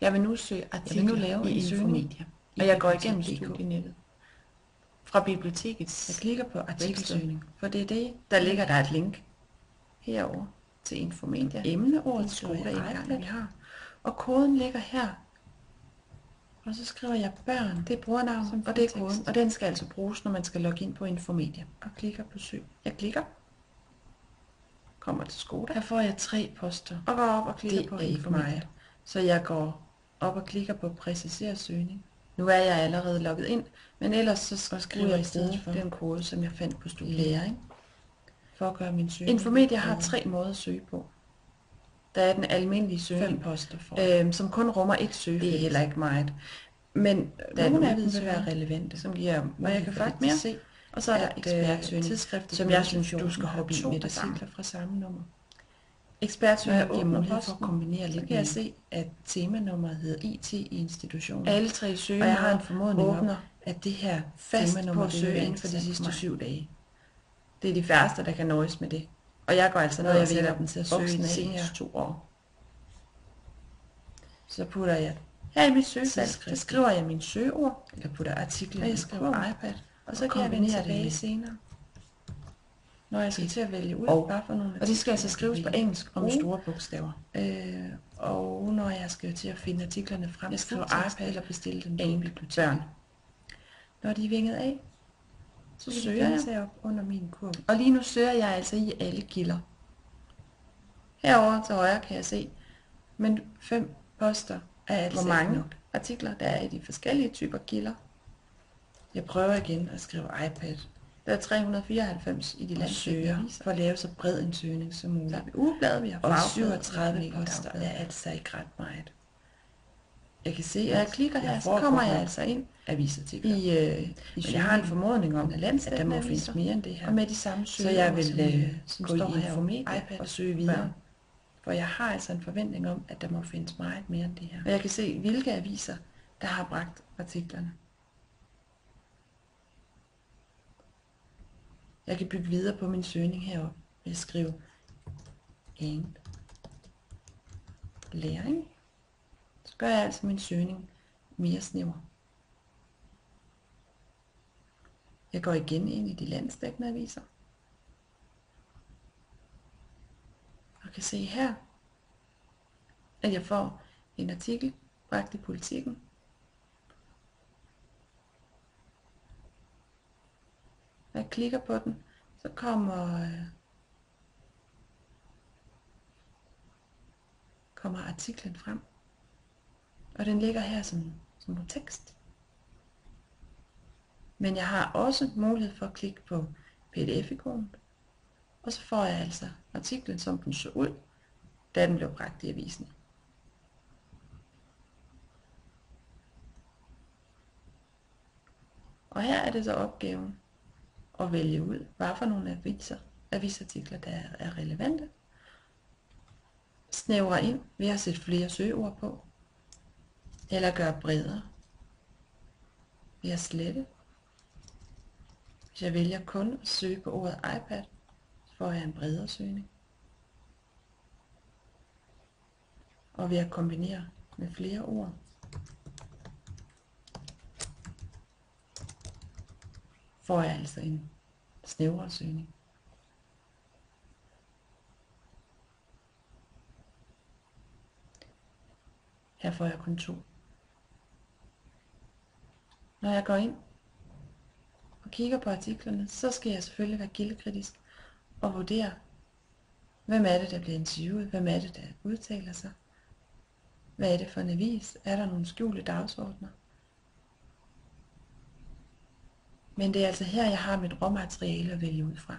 Jeg vil nu søge artikler lave i en søgning Infomedia, og jeg går igennem bibliotek.dk. studienettet. Fra bibliotekets Jeg klikker på artikelsøgning, for det er det, der ligger der et link herover til Infomedia. emneordet skoleindgang vi har, og koden ligger her. Og så skriver jeg børn, Det er brugernavn, og det er koden, og den skal altså bruges, når man skal logge ind på Infomedia. og klikker på søg. Jeg klikker, kommer til Skoda, Her får jeg 3 poster. og går op og klikker Det på er ikke Infomedia. mig. Så jeg går op og klikker på præciser søgning. Nu er jeg allerede logget ind, men ellers så Og skriver jeg i stedet bruge for den kode, som jeg fandt på studiet. læring. For at gøre min søgning. Infomedia har 3 måder at søge på. Der er den almindelige 5 søgning, poster for. som kun rummer et søgefelt. Det er heller ikke meget. Men Der nogle af dem vil vil være være relevante. som giver Og jeg mulighed kan for lidt faktisk mere. se, Og så er der ekspertsøgning, tidsskriftet, som jeg synes, du skal hoppe i med det samme. artikler fra samme nummer. Når Ekspertsøgning jeg giver åbner mulighed posten, for at kombinere så lidt kan jeg mere. se, at temanummeret hedder IT i institutionen. Alle 3 Og jeg søgemåder har en formodning om, åbner at det her fast temanummer på at søge søge inden inden for de for sidste mig. 7 dage. Det er de færreste, der kan nøjes med det. Og jeg går altså ned Når jeg og sætter vælger dem til at søge i de boksen af seneste her. 2 år. Så putter jeg, Her i mit søgefelt, der Tidsskriftet. skriver jeg mine søgeord, jeg putter artiklen og i jeg skriver kurven, iPad, og så og kan jeg vende kombinerer det tilbage med. senere, når jeg skal til at vælge ud, Og- hvad for nogle og de skal altså artikler, skrives jeg på vil vælge. engelsk og med store bogstaver. Og når jeg skal til at finde artiklerne frem, Jeg skriver fuldtekst iPad eller bestille dem på Eng biblioteket. børn. Når de er vinget af, Så så søger jeg. jeg op under min kurv. Og lige nu søger jeg altså i alle kilder. Herover til højre kan jeg se, Men 5 poster er altså hvor mange ikke nok. artikler der er i de forskellige typer kilder. Jeg prøver igen at skrive iPad Der er 394 i de og landsdækkende søger aviser. for at lave så bred en søgning som Så muligt. har vi ugebladet, vi har Og fagblad, 37 vi har poster dagblad. er altså ikke ret meget. Jeg kan se, Når jeg klikker her, så får kommer godt jeg nok altså ind avisartikler. i Men jeg har en formodning om, af at landsdækkende der må aviser, findes mere end det her. og med de samme Så jeg søgeord, vil som gå står i her Infomedia iPad og søge videre. børn. For jeg har altså en forventning om, at der må findes meget mere end det her. Og jeg kan se, hvilke aviser, der har bragt artiklerne. Jeg kan bygge videre på min søgning heroppe ved at skrive en læring. Så gør jeg altså min søgning mere snæver. Jeg går igen ind i de landsdækkende aviser. Og kan se her, at jeg får en artikel bragt i Politiken. Når jeg klikker på den, så kommer artiklen frem. Og den ligger her som tekst. Men jeg har også mulighed for at klikke på PDF-ikonet. Og så får jeg altså artiklen, som den så ud, da den blev bragt i avisen. Og her er det så opgaven at vælge ud, hvad for nogle avisartikler, der er relevante. Snævre ind ved at sætte flere søgeord på, eller gøre bredere ved at slette. Hvis jeg vælger kun at søge på ordet iPad, så får jeg en bredere søgning. Og ved at kombinere med flere ord, får jeg altså en snævrere søgning. Her får jeg kun 2. Når jeg går ind og kigger på artiklerne, så skal jeg selvfølgelig være kildekritisk og vurdere, hvem er det, der bliver interviewet, hvem er det, der udtaler sig, hvad er det for en avis, er der nogle skjulte dagsordner. Men det er altså her, jeg har mit råmateriale at vælge ud fra.